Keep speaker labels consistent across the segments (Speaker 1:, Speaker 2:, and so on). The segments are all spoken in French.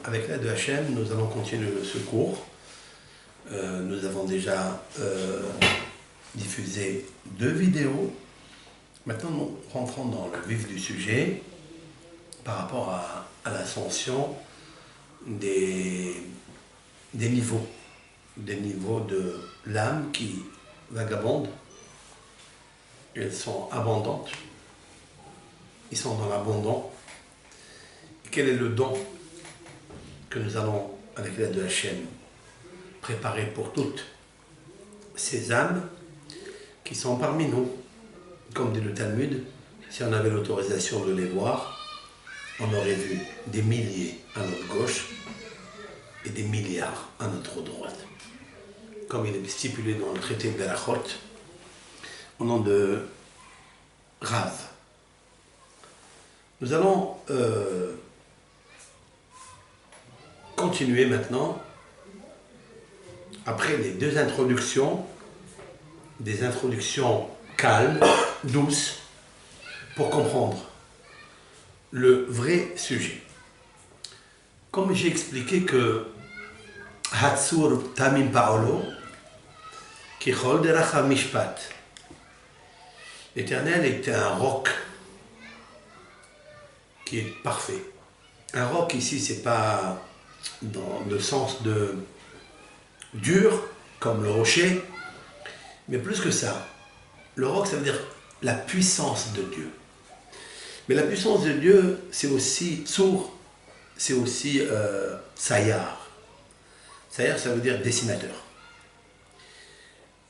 Speaker 1: Avec l'aide de Hachem, nous allons continuer ce cours. Nous avons déjà diffusé 2 vidéos. Maintenant, nous rentrons dans le vif du sujet par rapport à l'ascension des niveaux de l'âme qui vagabondent. Elles sont abondantes. Ils sont dans l'abondant. Quel est le don que nous allons, avec l'aide de Hachem, préparer pour toutes ces âmes qui sont parmi nous? Comme dit le Talmud, si on avait l'autorisation de les voir, on aurait vu des milliers à notre gauche et des milliards à notre droite. Comme il est stipulé dans le traité de Berachot, au nom de Rav. Nous allons continuer maintenant, après les 2 introductions, des introductions calmes, douces, pour comprendre le vrai sujet. Comme j'ai expliqué que Hatsur Tamim Paolo, Kichol Derachav Mishpat, l'Éternel est un roc qui est parfait. Un roc ici, c'est pas dans le sens de dur, comme le rocher, mais plus que ça. Le roc, ça veut dire la puissance de Dieu. Mais la puissance de Dieu, c'est aussi sourd, c'est aussi sayar. Sayar, ça veut dire dessinateur.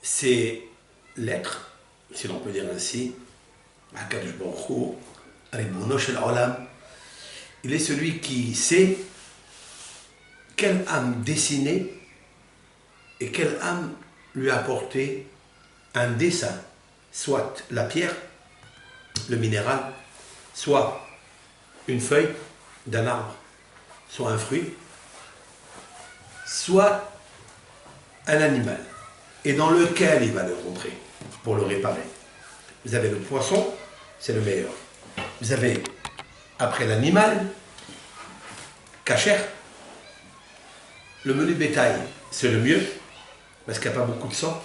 Speaker 1: C'est l'être, si l'on peut dire ainsi, Akadosh Baruch Hu, Ribono Shel Olam. Il est celui qui sait quelle âme dessiner et quelle âme lui apporter un dessin, soit la pierre, le minéral, soit une feuille d'un arbre, soit un fruit, soit un animal, et dans lequel il va le rentrer pour le réparer. Vous avez le poisson, c'est le meilleur. Vous avez, après l'animal, kasher. Le menu bétail, c'est le mieux, parce qu'il n'y a pas beaucoup de sang.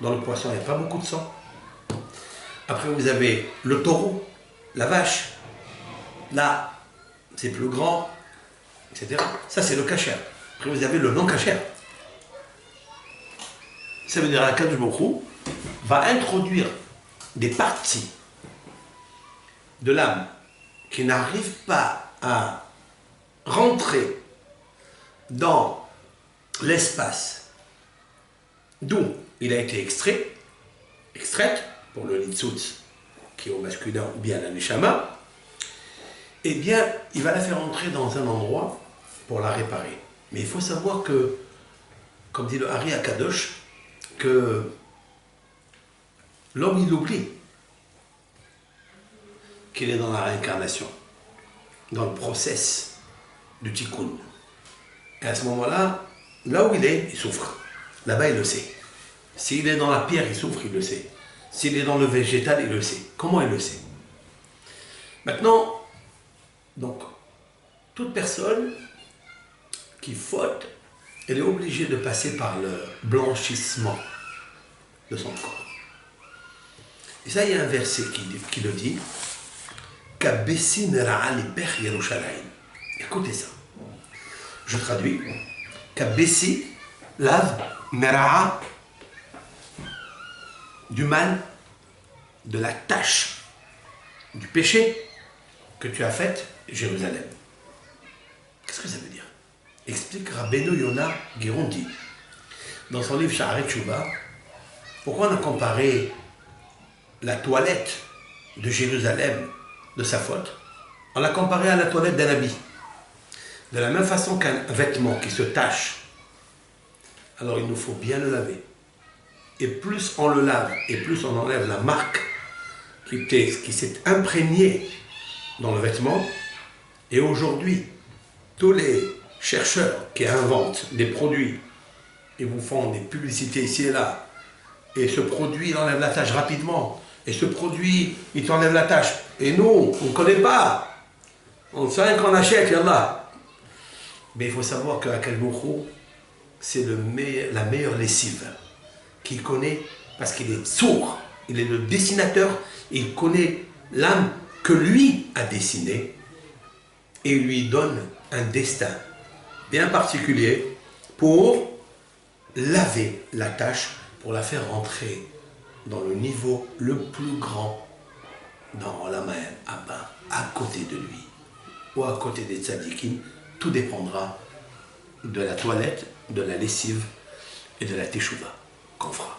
Speaker 1: Dans le poisson, il n'y a pas beaucoup de sang. Après, vous avez le taureau, la vache. Là, c'est plus grand, etc. Ça, c'est le kasher. Après, vous avez le non-kasher. Ça veut dire qu'Akadosh Baruch Hu va introduire des parties de l'âme qui n'arrivent pas à rentrer dans l'espace d'où il a été extraite, pour le Nitzutz, qui est au masculin, ou bien la Neshama, eh bien, il va la faire entrer dans un endroit pour la réparer. Mais il faut savoir que, comme dit le Hari Akadosh, que l'homme, il oublie qu'il est dans la réincarnation, dans le process du tikkun. Et à ce moment-là, là où il est, il souffre. Là-bas, il le sait. S'il est dans la pierre, il souffre, il le sait. S'il est dans le végétal, il le sait. Comment il le sait? Maintenant, donc, toute personne qui faute, elle est obligée de passer par le blanchissement de son corps. Et ça, il y a un verset qui le dit. Écoutez ça. Je traduis. Kabessi lave mera'a, du mal, de la tâche, du péché que tu as fait, Jérusalem. Qu'est-ce que ça veut dire? Explique Rabbeinu Yonah Girondi dans son livre Sha'arei Tshuva. Pourquoi on a comparé la toilette de Jérusalem de sa faute? On l'a comparé à la toilette d'un habit. De la même façon qu'un vêtement qui se tache, alors il nous faut bien le laver. Et plus on le lave, et plus on enlève la marque qui s'est imprégnée dans le vêtement. Et aujourd'hui, tous les chercheurs qui inventent des produits, ils vous font des publicités ici et là, et ce produit, il enlève la tache rapidement, et ce produit, il t'enlève la tache. Et nous, on ne connaît pas. On sait qu'on achète, yallah. Mais il faut savoir qu'Akadosh Baruch Hu, c'est la meilleure lessive qu'il connaît, parce qu'il est sourd, il est le dessinateur, il connaît l'âme que lui a dessinée, et il lui donne un destin bien particulier pour laver la tâche, pour la faire rentrer dans le niveau le plus grand, dans la main Abba, à côté de lui, ou à côté des tzadikim. Tout dépendra de la toilette, de la lessive et de la teshuva qu'on fera.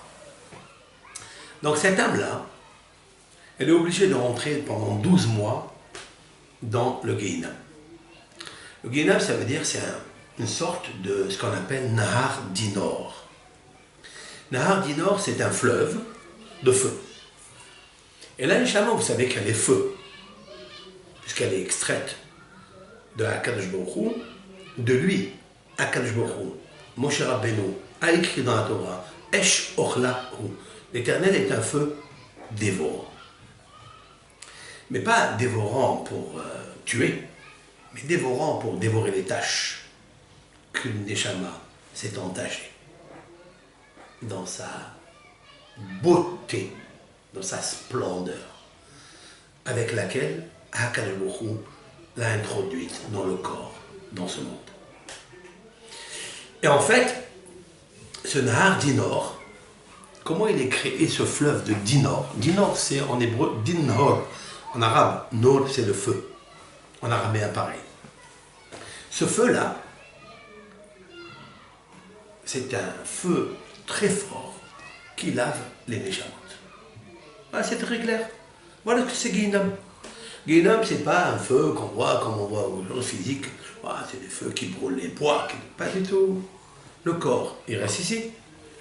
Speaker 1: Donc cette âme-là, elle est obligée de rentrer pendant 12 mois dans le Gehinam. Le Gehinam, ça veut dire c'est une sorte de ce qu'on appelle Nahar Dinor. Nahar Dinor, c'est un fleuve de feu. Et là, Neshama, vous savez qu'elle est feu, puisqu'elle est extraite de Akadosh Baruch Hu, de lui, Akadosh Baruch Hu, Moshe Rabbeinu a écrit dans la Torah, Esh Ochla Hu. L'Éternel est un feu dévorant. Mais pas dévorant pour tuer, mais dévorant pour dévorer les tâches qu'une Neshama s'est entachée dans sa beauté, dans sa splendeur, avec laquelle Akadosh Baruch Hu l'a introduite dans le corps, dans ce monde. Et en fait, ce Nahar Dinor, comment il est créé ce fleuve de Dinor? Dinor, c'est en hébreu Dinor. En arabe, Nor, c'est le feu. En araméen, pareil. Ce feu-là, c'est un feu très fort qui lave les Neshamot. Ah, c'est très clair. Voilà ce que c'est Gehinam. Gehinam, c'est pas un feu qu'on voit comme on voit aux choses physiques. Ah, c'est des feux qui brûlent les bois. Pas du tout. Le corps, il reste ici.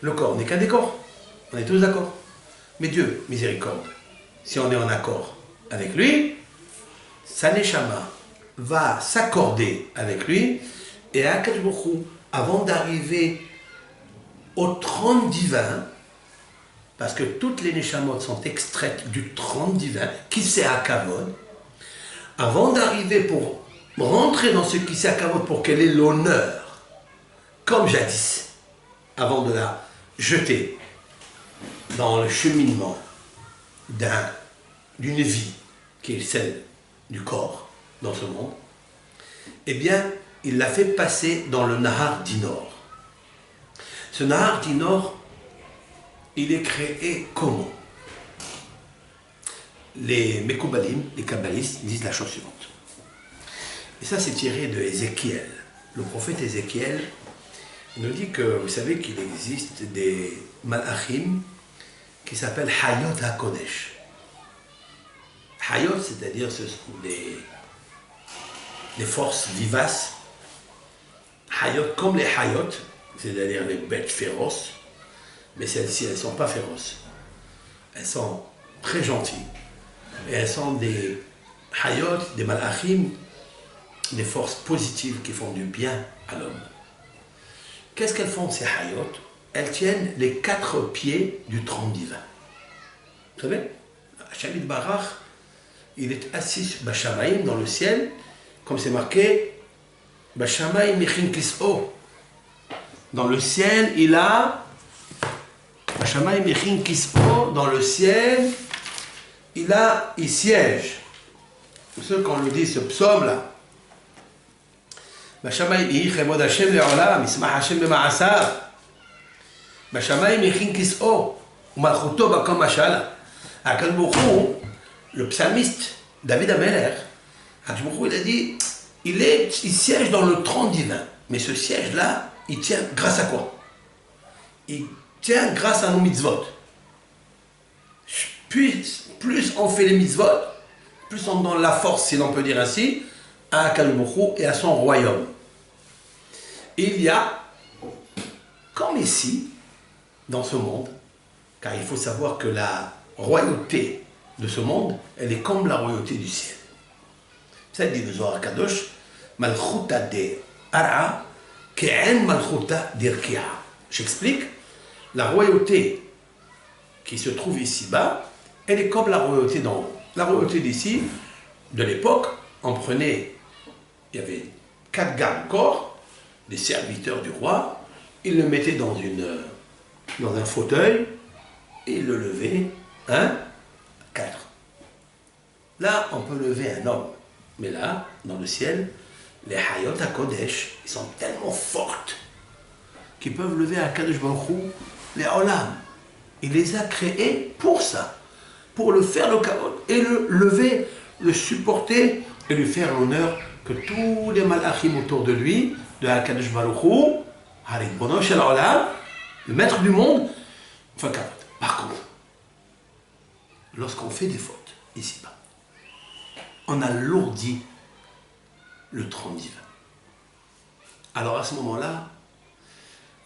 Speaker 1: Le corps n'est qu'un décor. On est tous d'accord. Mais Dieu, miséricorde, si on est en accord avec lui, sa Neshama va s'accorder avec lui, et Akadosh Baruch Hu, avant d'arriver au trône divin, parce que toutes les Neshamot sont extraites du trône divin, qui c'est à Kavod, avant d'arriver pour rentrer dans ce qui c'est à Kavod, pour qu'elle ait l'honneur, comme jadis, avant de la jeter dans le cheminement d'une vie qui est celle du corps dans ce monde, eh bien, il l'a fait passer dans le Nahar Dinor. Ce Nahar Dinor, il est créé comment? Les Mekoubalim, les Kabbalistes, disent la chose suivante. Et ça, c'est tiré de Ézéchiel. Le prophète Ézéchiel nous dit que, vous savez qu'il existe des malachim qui s'appellent Hayot HaKodesh. Hayot, c'est-à-dire ce sont des forces vivaces. Hayot, comme les Hayot, c'est-à-dire les bêtes féroces, mais celles-ci, elles ne sont pas féroces. Elles sont très gentilles. Et elles sont des Hayot, des malachim, des forces positives qui font du bien à l'homme. Qu'est-ce qu'elles font, ces Hayot? Elles tiennent les 4 pieds du trône divin. Vous savez, Shamid Barach, il est assis Bashamaïm dans le ciel, comme c'est marqué, Bashamaïm Mechin Kis'o. Dans le ciel, il a Bashamaïm Mechin Kis'o, dans le ciel, il siège. Pour ceux qu'on le dit, ce psaume-là, בשמיים יהי כבוד השם לעולם, ישמח השם במעשיו. בשמיים יכין כיסאו, ומלכותו בכל משלה. הקדוש ברוך הוא, le psalmiste David Ameler, הקדוש ברוך הוא, il a dit, il siège dans le trône divin. Mais ce siège-là, il tient grâce à quoi? Il tient grâce à nos mitzvot. Plus on fait les mitzvot, plus on donne la force, si l'on peut dire ainsi, à Akadosh Baruch Hu et à son royaume. Il y a, comme ici, dans ce monde, car il faut savoir que la royauté de ce monde, elle est comme la royauté du ciel. Ça dit le Zohar Kadosh, Malchuta de Ara, Ke'en Malchuta d'Irkia. J'explique, la royauté qui se trouve ici-bas, elle est comme la royauté d'en haut. La royauté d'ici, de l'époque, on prenait, il y avait 4 gardes du corps, des serviteurs du roi, il le mettait dans un fauteuil, et il le levait, 4. Là, on peut lever un homme, mais là, dans le ciel, les Hayot HaKodesh, ils sont tellement fortes qu'ils peuvent lever à Kadosh Baruch Hu, les Olam. Il les a créés pour ça, pour le faire le kavod, et le lever, le supporter, et lui faire l'honneur que tous les malachim autour de lui, de Kadosh Baruch Hu, Haribbono Shel Olam, le maître du monde, font kavod. Par contre, lorsqu'on fait des fautes, ici-bas, on alourdit le trône divin. Alors à ce moment-là,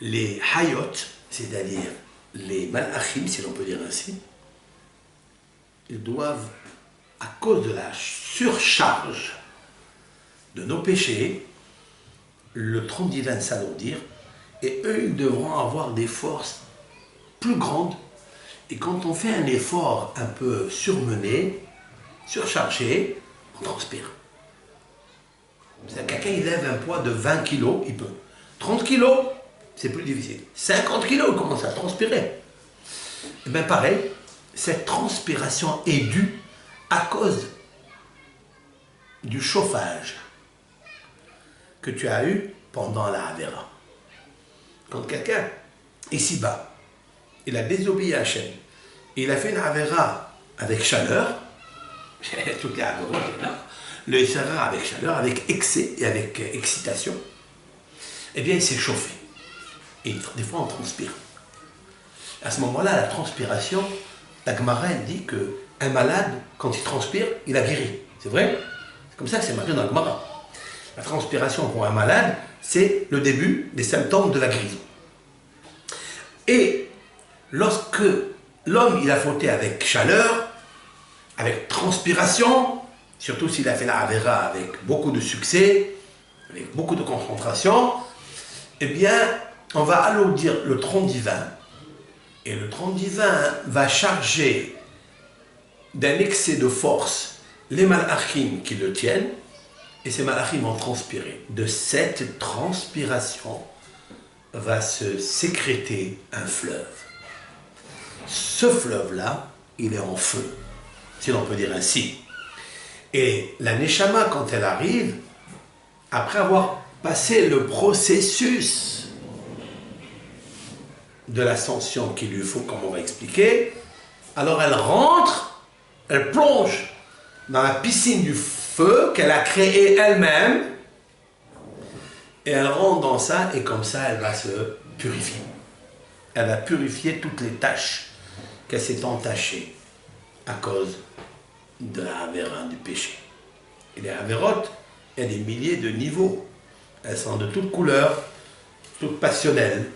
Speaker 1: les hayot, c'est-à-dire les malachim, si l'on peut dire ainsi, ils doivent, à cause de la surcharge de nos péchés, le trône divin s'alourdir, et eux, ils devront avoir des forces plus grandes. Et quand on fait un effort un peu surmené, surchargé, on transpire. Quelqu'un il lève un poids de 20 kilos, il peut. 30 kilos, c'est plus difficile. 50 kilos, il commence à transpirer. Et bien pareil, cette transpiration est due à cause du chauffage que tu as eu pendant la Havera. Quand quelqu'un, ici-bas, il a désobéi à Hachem, il a fait une Havera avec chaleur, toutes les Haverot, le Issara avec chaleur, avec excès et avec excitation, eh bien il s'est chauffé. Et des fois on transpire. À ce moment-là, la transpiration, la Gemara elle dit qu'un malade, quand il transpire, il a guéri. C'est vrai? C'est comme ça que c'est marqué dans la Gemara. La transpiration pour un malade, c'est le début des symptômes de la guérison. Et lorsque l'homme il a fauté avec chaleur, avec transpiration, surtout s'il a fait la Havera avec beaucoup de succès, avec beaucoup de concentration, eh bien, on va alourdir le trône divin, et le trône divin va charger d'un excès de force les malachim qui le tiennent, et ces malachim vont transpirer. De cette transpiration va se sécréter un fleuve. Ce fleuve-là, il est en feu, si l'on peut dire ainsi. Et la Neshama, quand elle arrive, après avoir passé le processus de l'ascension qu'il lui faut, comme on va expliquer, alors elle rentre, elle plonge dans la piscine du feu qu'elle a créée elle-même, et elle rentre dans ça, et comme ça, elle va se purifier. Elle va purifier toutes les tâches qu'elle s'est entachée à cause de la Havera, du péché. Et les Haverot, il y a des milliers de niveaux. Elles sont de toutes couleurs, toutes passionnelles.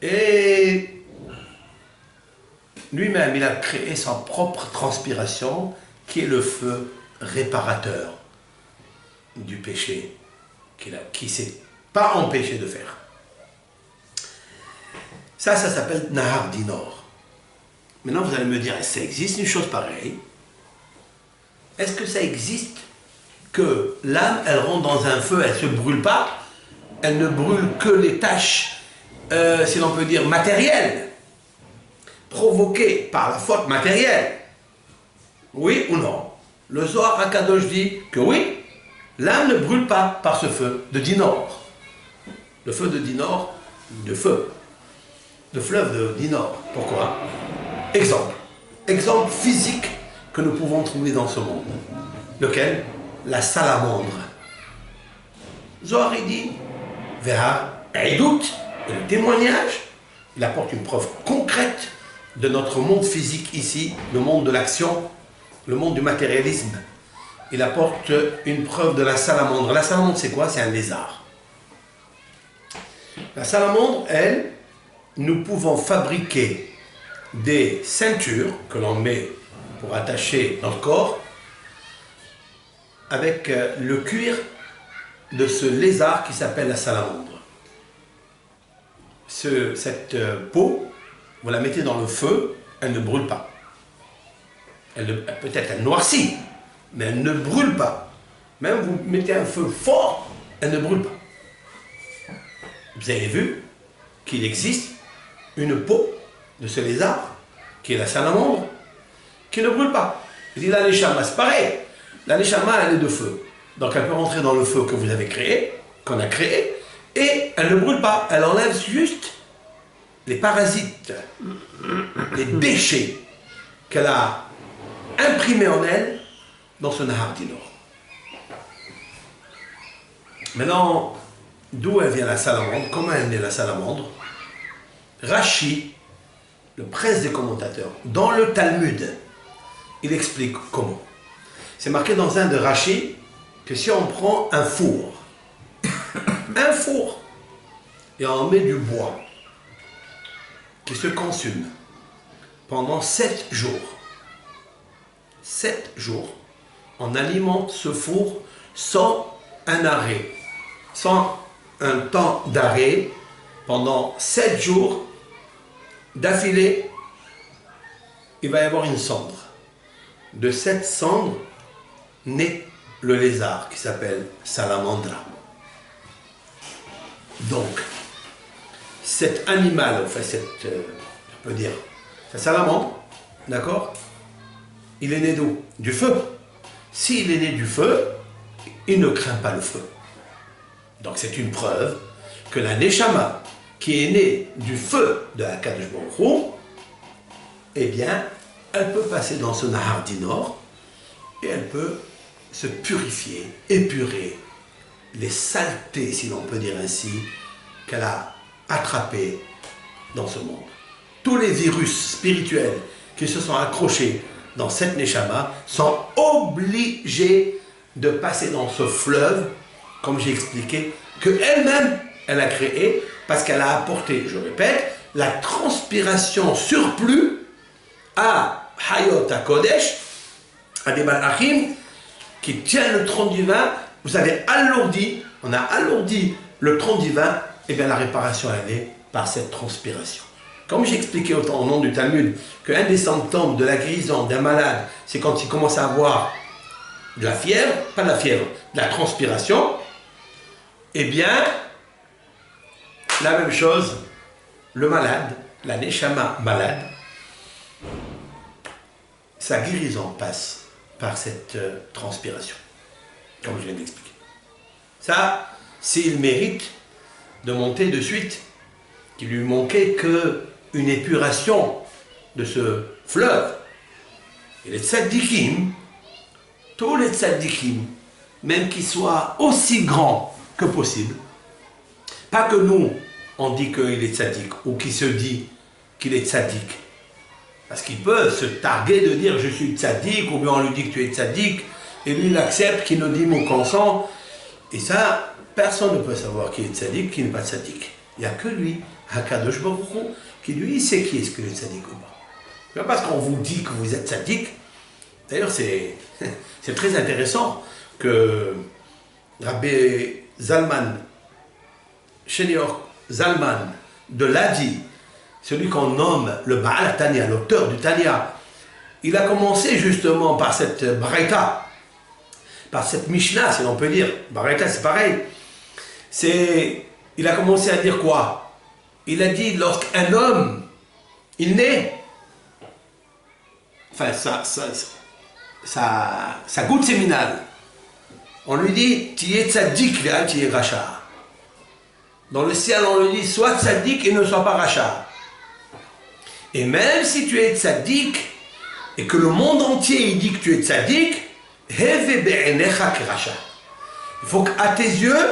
Speaker 1: Et lui-même, il a créé sa propre transpiration, qui est le feu réparateur du péché, qui ne s'est pas empêché de faire. Ça s'appelle Nahar Dinor. Maintenant, vous allez me dire, est-ce que ça existe une chose pareille? Est-ce que ça existe que l'âme, elle rentre dans un feu, elle ne se brûle pas, elle ne brûle que les tâches, si l'on peut dire, matérielles, provoquées par la faute matérielle? Oui ou non? Le Zohar HaKadosh dit que oui, l'âme ne brûle pas par ce feu de Dinor. Le feu de Dinor, le fleuve de Dinor. Pourquoi? Exemple physique que nous pouvons trouver dans ce monde. Lequel? La salamandre. Zohar dit, Vera Eidout, et le témoignage, il apporte une preuve concrète de notre monde physique ici, le monde de l'action, le monde du matérialisme. Il apporte une preuve de la salamandre. La salamandre, c'est quoi? C'est un lézard. La salamandre, elle, nous pouvons fabriquer des ceintures que l'on met pour attacher notre corps avec le cuir de ce lézard qui s'appelle la salamandre. Cette peau, vous la mettez dans le feu, elle ne brûle pas. Peut-être elle noircit, mais elle ne brûle pas. Même vous mettez un feu fort, elle ne brûle pas. vous avez vu qu'il existe une peau de ce lézard, qui est la salamandre, qui ne brûle pas. Il dit la neshama, c'est pareil. La neshama, elle est de feu. Donc elle peut rentrer dans le feu que vous avez créé, qu'on a créé, et elle ne brûle pas. Elle enlève juste les parasites, les déchets qu'elle a imprimés en elle dans ce Nahar Dinor. Maintenant, d'où elle vient la salamandre? Comment elle naît la salamandre? Rashi, le prince des commentateurs, dans le Talmud, il explique comment. C'est marqué dans un de Rashi que si on prend un four, et on met du bois qui se consume pendant 7 jours, 7 jours, on alimente ce four sans un arrêt, sans un temps d'arrêt, pendant 7 jours d'affilée, il va y avoir une cendre. De cette cendre naît le lézard qui s'appelle Salamandra. Donc, cet animal, enfin, on peut dire, cette salamandre, d'accord, il est né d'où? Du feu. S'il est né du feu, il ne craint pas le feu. Donc c'est une preuve que la Neshama, qui est née du feu de la Kadosh Baruch Hu, eh bien, elle peut passer dans ce Nahar Dinor et elle peut se purifier, épurer les saletés, si l'on peut dire ainsi, qu'elle a attrapées dans ce monde. Tous les virus spirituels qui se sont accrochés dans cette Neshama sont obligés de passer dans ce fleuve, comme j'ai expliqué, qu'elle-même, elle a créé, parce qu'elle a apporté, je répète, la transpiration surplus à Hayot HaKodesh, à des Malachim, qui tiennent le trône divin. Vous avez alourdi, on a alourdi le trône divin, et bien la réparation, elle est par cette transpiration. Comme j'ai expliqué au nom du Talmud, qu'un des symptômes de la guérison d'un malade, c'est quand il commence à avoir de la fièvre, pas de la fièvre, de la transpiration, eh bien, la même chose, le malade, la Neshama malade, sa guérison passe par cette transpiration, comme je viens d'expliquer. Ça, s'il mérite de monter de suite, qu'il lui manquait qu'une épuration de ce fleuve. Et les tzadikim, tous les tzadikim, même qu'ils soient aussi grands que possible, pas que nous, on dit qu'il est tzadik, ou qu'il se dit qu'il est tzadik, parce qu'il peut se targuer de dire je suis tzadik, ou bien on lui dit que tu es tzadik, et lui il accepte, qu'il nous dit mon consent, et ça, personne ne peut savoir qui est tzadik, qui n'est pas tzadik. Il n'y a que lui, Hakadosh Baruch Hu, qui lui sait qui est-ce que est tzadik ou pas. C'est pas parce qu'on vous dit que vous êtes tzadik. D'ailleurs, c'est très intéressant que Rabbi Zalman, Shenior Zalman de Ladi, celui qu'on nomme le Baal Tanya, l'auteur du Tanya, il a commencé justement par cette Baraita, par cette Mishnah, si l'on peut dire. Baraita, c'est pareil. Il a commencé à dire quoi? Il a dit, lorsqu'un homme, il naît, enfin, sa goutte séminale, on lui dit, tu es tzaddik, tu es racha. Dans le ciel, on lui dit, sois tzaddik et ne sois pas racha. Et même si tu es tzaddik, et que le monde entier il dit que tu es tzaddik, il faut qu'à tes yeux,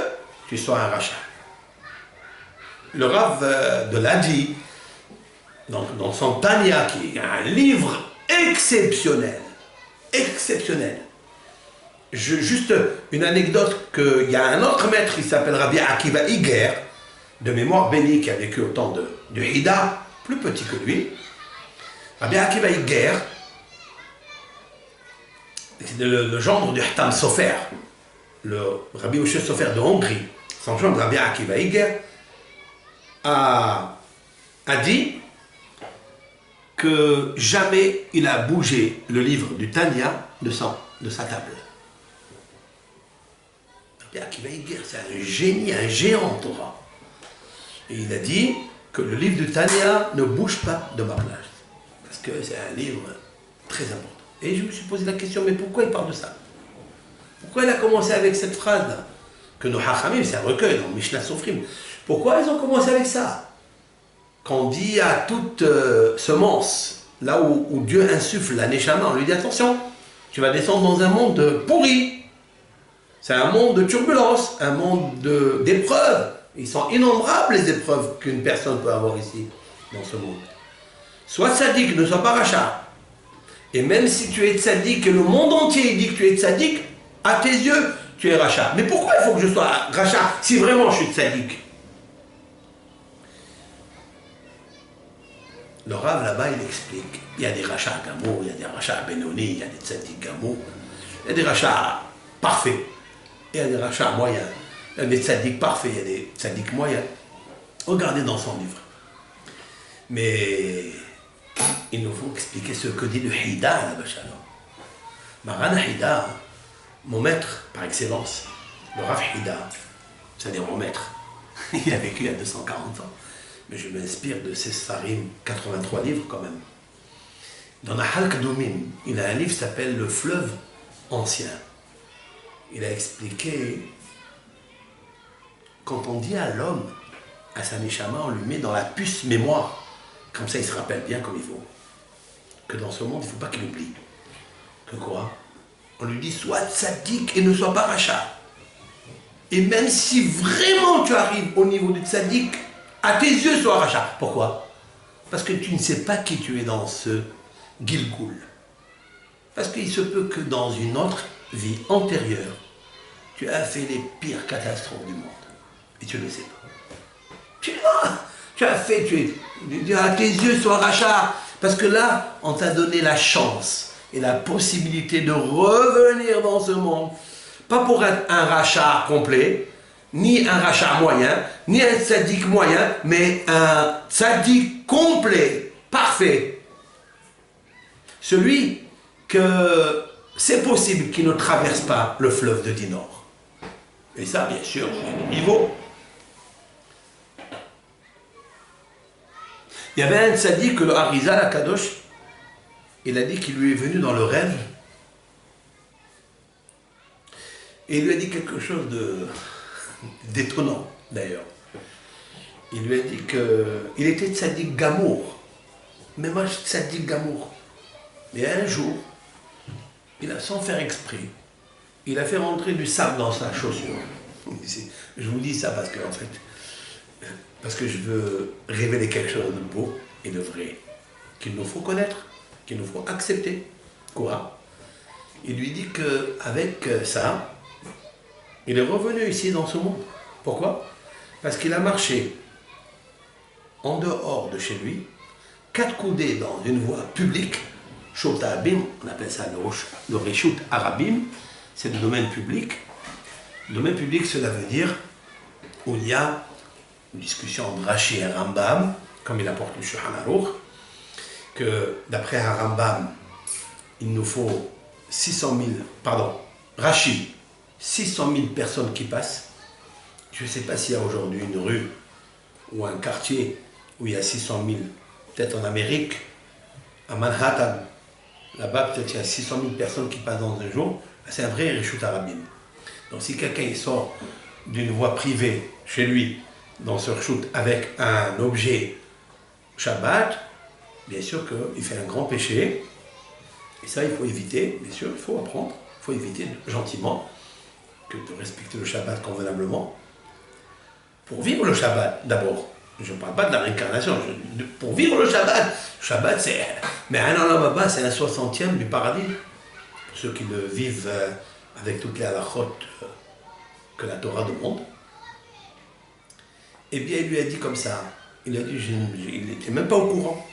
Speaker 1: tu sois un racha. Le Rav de Ladi, dans son Tanya, qui est un livre exceptionnel, juste une anecdote, qu'il y a un autre maître qui s'appelle Rabbi Akiva Iger, de mémoire bénie, qui a vécu au temps du Hida, plus petit que lui. Rabbi Akiva Iger, c'est le gendre du Hatam Sofer, le Rabbi Moshe Sofer de Hongrie, son gendre Rabbi Akiva Iger, a dit que jamais il a bougé le livre du Tanya de sa table. Rabbi Akiva Iger, c'est un génie, un géant Torah. Et il a dit que le livre de Tania ne bouge pas de ma plage. Parce que c'est un livre très important. Et je me suis posé la question, mais pourquoi il parle de ça? Pourquoi il a commencé avec cette phrase-là? Que nos Hachamim, c'est un recueil dans Mishnah Sofrim. Pourquoi ils ont commencé avec ça? Quand on dit à toute semence, là où Dieu insuffle la Neshama, on lui dit attention, tu vas descendre dans un monde pourri. C'est un monde de turbulence, un monde d'épreuves. Ils sont innombrables les épreuves qu'une personne peut avoir ici, dans ce monde. Sois tzaddik, ne sois pas rachat. Et même si tu es tzaddik et le monde entier dit que tu es tzaddik, à tes yeux, tu es rachat. Mais pourquoi il faut que je sois rachat si vraiment je suis tzaddik? Le Rav là-bas, il explique. Il y a des rachats gamour, il y a des rachats benoni, il y a des tzaddik gamour, il y a des rachats parfaits, il y a des rachats moyens, il y a des tzaddik parfaits, il y a des tzaddik moyens. Regardez dans son livre. Mais il nous faut expliquer ce que dit le Hida là-bas. Maran Hida, mon maître par excellence, le Rav Hida, c'est-à-dire mon maître, il a vécu il y a 240 ans. Mais je m'inspire de ses Sfarim, 83 livres quand même. Dans la Halkadoumim, il a un livre qui s'appelle Le fleuve ancien. Il a expliqué, quand on dit à l'homme, à sa neshama, on lui met dans la puce mémoire, comme ça il se rappelle bien comme il faut, que dans ce monde, il ne faut pas qu'il oublie. Que quoi? On lui dit, sois tzaddik et ne sois pas rachat. Et même si vraiment tu arrives au niveau du tzaddik, à tes yeux, sois rachat. Pourquoi? Parce que tu ne sais pas qui tu es dans ce Gilgul. Parce qu'il se peut que dans une autre vie antérieure, tu as fait les pires catastrophes du monde. Et tu ne le sais pas. Tu as fait, à tes yeux, sois rachat. Parce que là, on t'a donné la chance et la possibilité de revenir dans ce monde. Pas pour être un rachat complet, ni un rachat moyen, ni un tzaddik moyen, mais un tzaddik complet, parfait. Celui que c'est possible qu'il ne traverse pas le fleuve de Dinor. Et ça, bien sûr, c'est le niveau. Il y avait un tzaddik, le Harizal Akadosh, il a dit qu'il lui est venu dans le rêve, et il lui a dit quelque chose d'étonnant d'ailleurs. Il lui a dit qu'il était tzaddik gamour, mais moi je suis tzaddik gamour. Mais un jour, il a, sans faire exprès, il a fait rentrer du sable dans sa chaussure. Je vous dis ça parce que je veux révéler quelque chose de beau et de vrai, qu'il nous faut connaître, qu'il nous faut accepter. Quoi? Il lui dit qu'avec ça, il est revenu ici dans ce monde. Pourquoi? Parce qu'il a marché en dehors de chez lui, 4 coudées dans une voie publique, Shot Arabim, on appelle ça le Reshut Arabim, c'est le domaine public. Le domaine public, cela veut dire où il y a une discussion entre Rashi et Rambam, comme il apporte le Shulchan Aruch, que d'après Rambam, il nous faut 600 000 personnes qui passent. Je ne sais pas s'il y a aujourd'hui une rue ou un quartier où il y a 600 000, peut-être en Amérique, à Manhattan, là-bas peut-être il y a 600 000 personnes qui passent dans un jour. C'est un vrai Reshut Arabim. Donc si quelqu'un sort d'une voie privée chez lui, dans ce Reshut, avec un objet Shabbat, bien sûr qu'il fait un grand péché. Et ça, il faut éviter, bien sûr, il faut apprendre, il faut éviter gentiment que de respecter le Shabbat convenablement. Pour vivre le Shabbat, d'abord, je ne parle pas de la réincarnation, pour vivre le Shabbat c'est... Mais un Olam Haba, c'est un 60e du paradis. Pour ceux qui le vivent avec toutes les halachot que la Torah demande. Eh bien, il lui a dit comme ça, il a dit, il n'était même pas au courant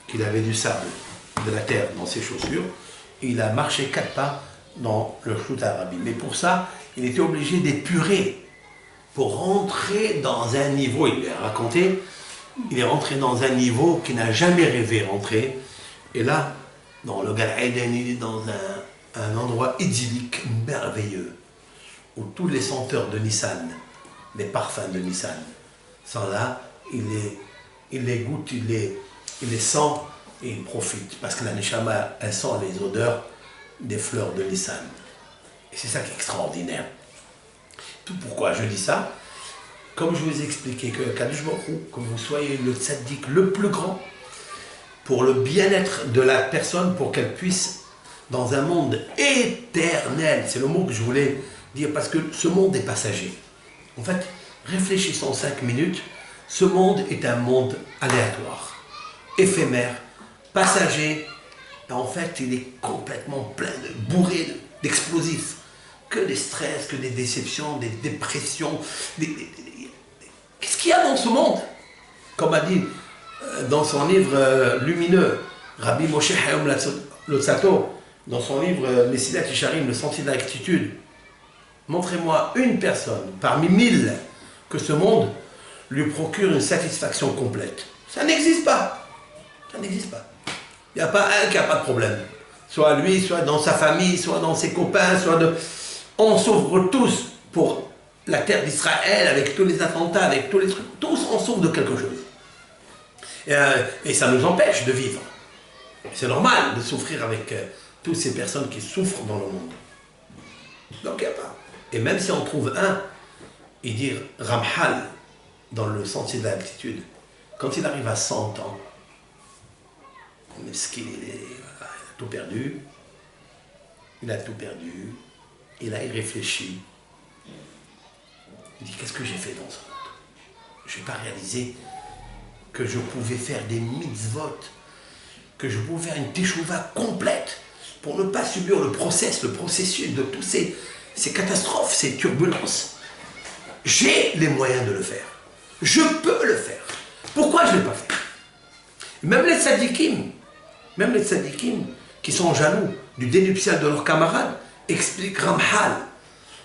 Speaker 1: qu'il avait du sable, de la terre dans ses chaussures, et il a marché 4 pas dans le Reshut Arabim. Mais pour ça, il était obligé d'épurer pour rentrer dans un niveau, il lui a raconté, il est rentré dans un niveau qu'il n'a jamais rêvé rentrer. Et là, dans le Gan Eden, il est dans un endroit idyllique, merveilleux, où tous les senteurs de Nissan, les parfums de Nissan, sont là, il les goûte, il les sent et il profite. Parce que la neshama, elle sent les odeurs des fleurs de l'Issan. Et c'est ça qui est extraordinaire. Tout pourquoi je dis ça, comme je vous ai expliqué que Kadosh Baruch Hu, que vous soyez le tzaddik le plus grand, pour le bien-être de la personne, pour qu'elle puisse, dans un monde éternel, c'est le mot que je voulais dire, parce que ce monde est passager. En fait, réfléchissons 5 minutes, ce monde est un monde aléatoire, éphémère, passager, et en fait, il est complètement plein bourré d'explosifs, que des stress, que des déceptions, des dépressions, qu'est-ce qu'il y a dans ce monde? Comme a dit dans son livre lumineux, Rabbi Moshe Hayom Lotsato, dans son livre Messilat Yesharim, le sentier de la rectitude, montrez-moi une personne parmi 1000 que ce monde lui procure une satisfaction complète. Ça n'existe pas. Ça n'existe pas. Il n'y a pas un qui n'a pas de problème. Soit lui, soit dans sa famille, soit dans ses copains, soit de... On souffre tous pour la terre d'Israël, avec tous les attentats, avec tous les trucs. Tous on souffre de quelque chose. Et ça nous empêche de vivre. C'est normal de souffrir avec toutes ces personnes qui souffrent dans le monde. Donc il n'y a pas. Et même si on trouve un, il dit Ramhal, dans le sentier de l'altitude, quand il arrive à 100 ans, il a tout perdu, il a tout perdu, et là il réfléchit, il dit qu'est-ce que j'ai fait dans ce monde? Je n'ai pas réalisé que je pouvais faire des mitzvot, que je pouvais faire une teshuva complète pour ne pas subir le processus de tous ces catastrophes, ces turbulences. J'ai les moyens de le faire. Je peux le faire. Pourquoi je ne l'ai pas fait? Même les tzadikim qui sont jaloux du dénuptial de leurs camarades, expliquent Ramhal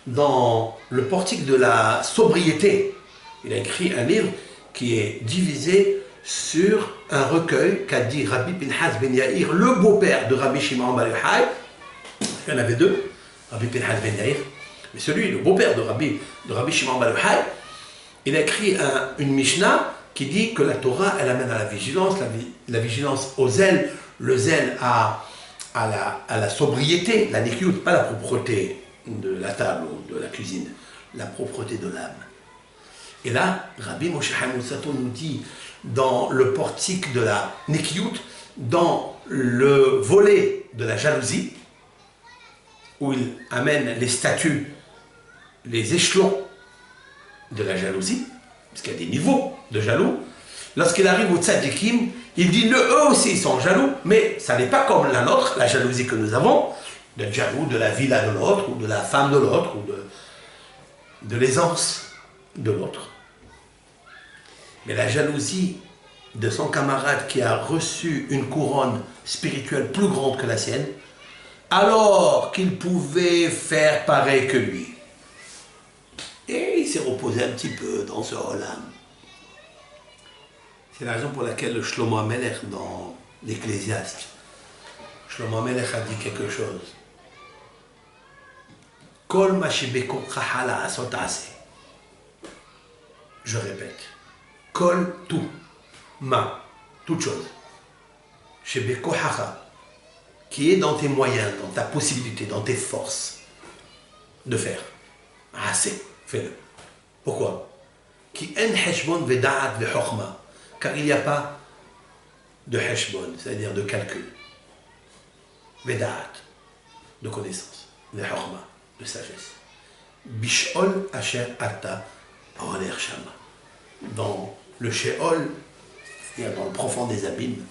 Speaker 1: dans le portique de la sobriété. Il a écrit un livre qui est divisé sur un recueil qu'a dit Rabbi Pinhas Ben Yair, le beau-père de Rabbi Shimon Bar Yochai. Il y en avait deux, Rabbi Pinhas Ben Yair, mais celui, le beau-père de Rabbi Shimon Bar Yochai, il a écrit une Mishnah qui dit que la Torah, elle amène à la vigilance au zèle, le zèle à la sobriété, la nikiyut, pas la propreté de la table ou de la cuisine, la propreté de l'âme. Et là, Rabbi Moshe Hayom Lotsato nous dit, dans le portique de la nikiyut, dans le volet de la jalousie, où il amène les statuts, les échelons de la jalousie, parce qu'il y a des niveaux de jaloux, lorsqu'il arrive au tzadikim, il dit eux aussi ils sont jaloux, mais ça n'est pas comme la nôtre, la jalousie que nous avons, d'être jaloux de la villa de l'autre, ou de la femme de l'autre, ou de l'aisance de l'autre. Mais la jalousie de son camarade qui a reçu une couronne spirituelle plus grande que la sienne, alors qu'il pouvait faire pareil que lui. Et il s'est reposé un petit peu dans ce olam. C'est la raison pour laquelle le Shlomo HaMelech dans l'Ecclésiaste, Shlomo HaMelech a dit quelque chose. Kol ma shebekochacha la'asot ta'aseh. Je répète. Kol tout. Ma. Toute chose. Shebekochacha. Qui est dans tes moyens, dans ta possibilité, dans tes forces de faire. Assez. Fais-le. Pourquoi? Ki en heshbon veda'at ve'chokhma. Car il n'y a pas de heshbon, c'est-à-dire de calcul. Veda'at, de connaissance. Ve'chokhma, de sagesse. Bishol asher ata oler shama. Dans le Sheol, c'est-à-dire dans le profond des abîmes,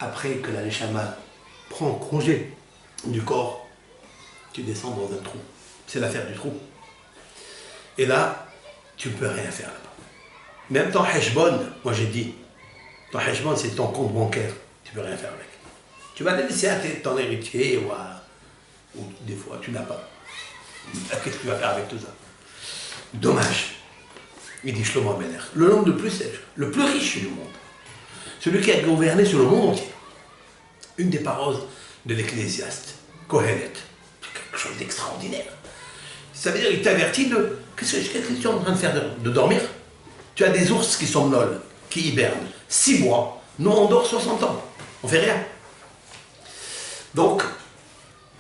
Speaker 1: après que la neshama prend congé du corps, tu descends dans un trou. C'est l'affaire du trou. Et là, tu ne peux rien faire là-bas. Même ton heshbon, moi j'ai dit, ton heshbon c'est ton compte bancaire, tu ne peux rien faire avec. Tu vas le laisser à ton héritier ou des fois tu n'as pas. Qu'est-ce que tu vas faire avec tout ça? Dommage. Il dit Shlomo HaMelech, le homme le plus riche du monde, celui qui a gouverné sur le monde entier. Une des paroles de l'Ecclésiaste, Kohelet, quelque chose d'extraordinaire. Ça veut dire qu'il t'avertit de qu'est-ce que tu es en train de faire, de dormir? Tu as des ours qui somnolent, qui hibernent. 6 mois. Nous, on dort 60 ans. On fait rien. Donc,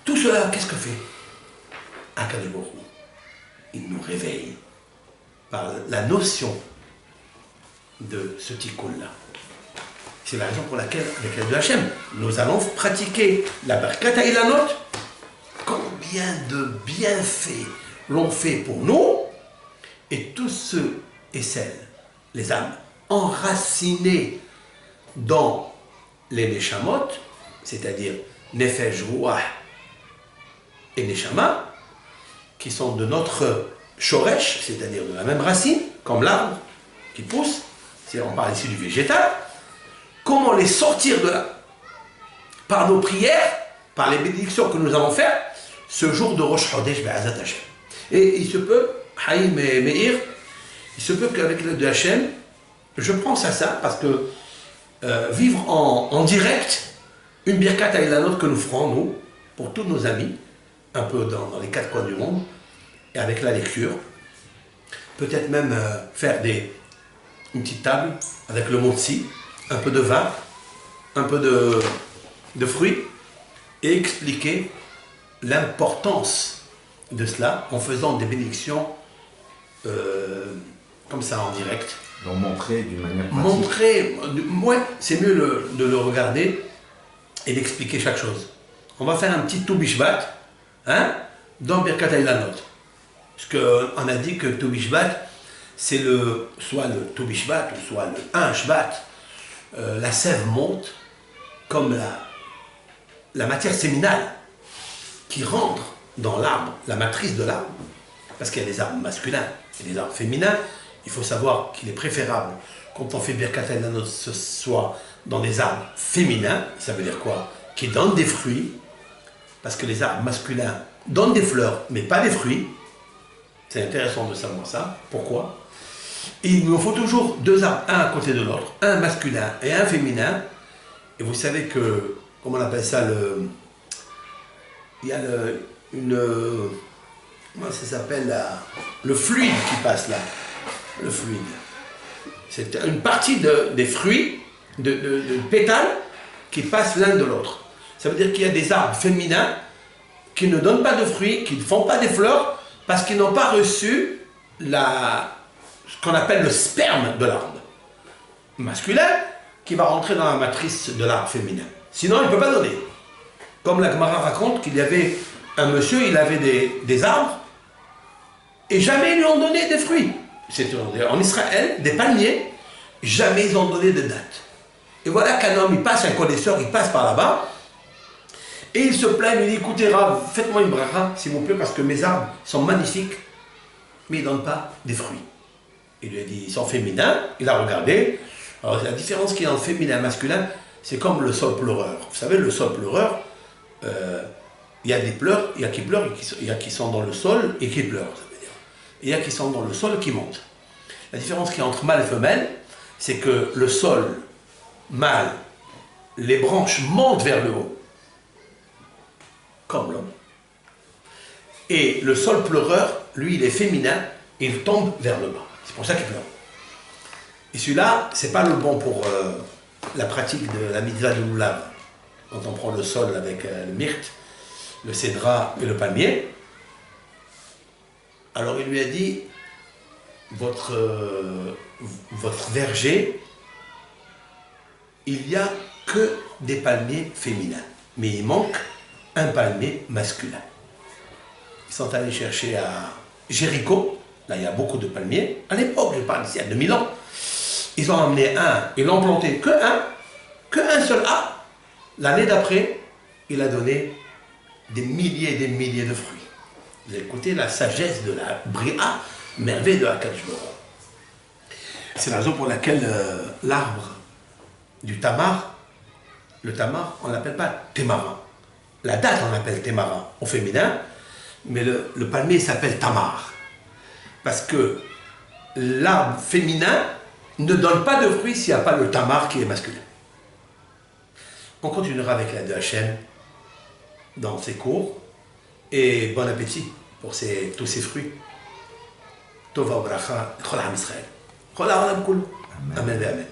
Speaker 1: tout cela, qu'est-ce que fait Akadosh Baruch Hu? Il nous réveille par la notion de ce tikkun-là. C'est la raison pour laquelle, avec l'aide de Hachem, nous allons pratiquer la Birkat HaIlanot. Combien de bienfaits l'ont fait pour nous, et tous ceux et celles, les âmes enracinées dans les Neshamot, c'est-à-dire Nefesh, Ruach et Neshama, qui sont de notre Shoresh, c'est-à-dire de la même racine, comme l'arbre qui pousse, si on parle ici du végétal, comment les sortir de là? Par nos prières, par les bénédictions que nous allons faire, ce jour de Rosh Chodesh Be'ezrat Hashem. Et il se peut, Haïm et Meir, il se peut qu'avec l'aide de Hachem, je pense à ça, parce que vivre en direct, une Birkat HaIlanot que nous ferons, nous, pour tous nos amis, un peu dans les 4 coins du monde, et avec la lecture, peut-être même faire une petite table avec le motzi, un peu de vin, un peu de fruits, et expliquer l'importance de cela en faisant des bénédictions comme ça en direct.
Speaker 2: Donc montrer d'une manière pratique.
Speaker 1: Montrer, ouais, c'est mieux de le regarder et d'expliquer chaque chose. On va faire un petit Tou Bishvat, hein, dans Birkat HaIlanot. Parce qu'on a dit que Tou Bishvat, c'est soit le Tou Bishvat, ou soit le 1 Shvat. La sève monte comme la matière séminale qui rentre dans l'arbre, la matrice de l'arbre. Parce qu'il y a des arbres masculins et des arbres féminins. Il faut savoir qu'il est préférable, quand on fait Birkat HaIlanot, ce soit dans des arbres féminins. Ça veut dire quoi? Qui donnent des fruits. Parce que les arbres masculins donnent des fleurs, mais pas des fruits. C'est intéressant de savoir ça. Pourquoi? Il nous faut toujours 2 arbres, un à côté de l'autre, un masculin et un féminin. Et vous savez que, comment on appelle ça, il y a comment ça s'appelle, le fluide qui passe là. Le fluide. C'est une partie des fruits, de pétales, qui passent l'un de l'autre. Ça veut dire qu'il y a des arbres féminins qui ne donnent pas de fruits, qui ne font pas des fleurs, parce qu'ils n'ont pas reçu ce qu'on appelle le sperme de l'arbre masculin, qui va rentrer dans la matrice de l'arbre féminin. Sinon, il ne peut pas donner. Comme la Gemara raconte qu'il y avait un monsieur, il avait des arbres, et jamais ils lui ont donné des fruits. C'était en Israël, des palmiers, jamais ils ont donné de dattes. Et voilà qu'un homme, il passe, un connaisseur, il passe par là-bas, et il se plaint, il dit, écoutez Rav, faites-moi une bracha, s'il vous plaît, parce que mes arbres sont magnifiques, mais ils ne donnent pas des fruits. Il lui a dit, ils sont féminins, il a regardé. Alors la différence qu'il y a entre féminin et masculin, c'est comme le sol pleureur. Vous savez, le sol pleureur, il y a des pleurs, il y a qui pleurent, il y a qui sont dans le sol et qui pleurent, ça veut dire. Et il y a qui sont dans le sol et qui montent. La différence qu'il y a entre mâle et femelle, c'est que le sol mâle, les branches montent vers le haut, comme l'homme. Et le sol pleureur, lui, il est féminin, il tombe vers le bas. C'est pour ça qu'il pleure. Et celui-là, c'est pas le bon pour la pratique de la mitzvah de l'oulav. Quand on prend le sol avec le myrte, le cédra et le palmier. Alors il lui a dit, votre verger, il n'y a que des palmiers féminins. Mais il manque un palmier masculin. Ils sont allés chercher à Jéricho, là il y a beaucoup de palmiers. À l'époque, je parle d'ici à 2000 ans, ils ont emmené un, ils l'ont planté que un seul arbre. L'année d'après, il a donné des milliers et des milliers de fruits. Vous avez écouté la sagesse de la Bria, merveille de Akadosh Baruch Hu. C'est la raison pour laquelle l'arbre du tamar, le tamar, on ne l'appelle pas témara. La date, on l'appelle témara au féminin, mais le palmier s'appelle tamar. Parce que l'arbre féminin ne donne pas de fruits s'il n'y a pas le tamar qui est masculin. On continuera avec la de Hachem dans ces cours. Et bon appétit pour tous ces fruits. Tova Bracha, Chol Ham Israël. Chol ha'olam kulo.
Speaker 2: Amen.
Speaker 1: Amen et amen.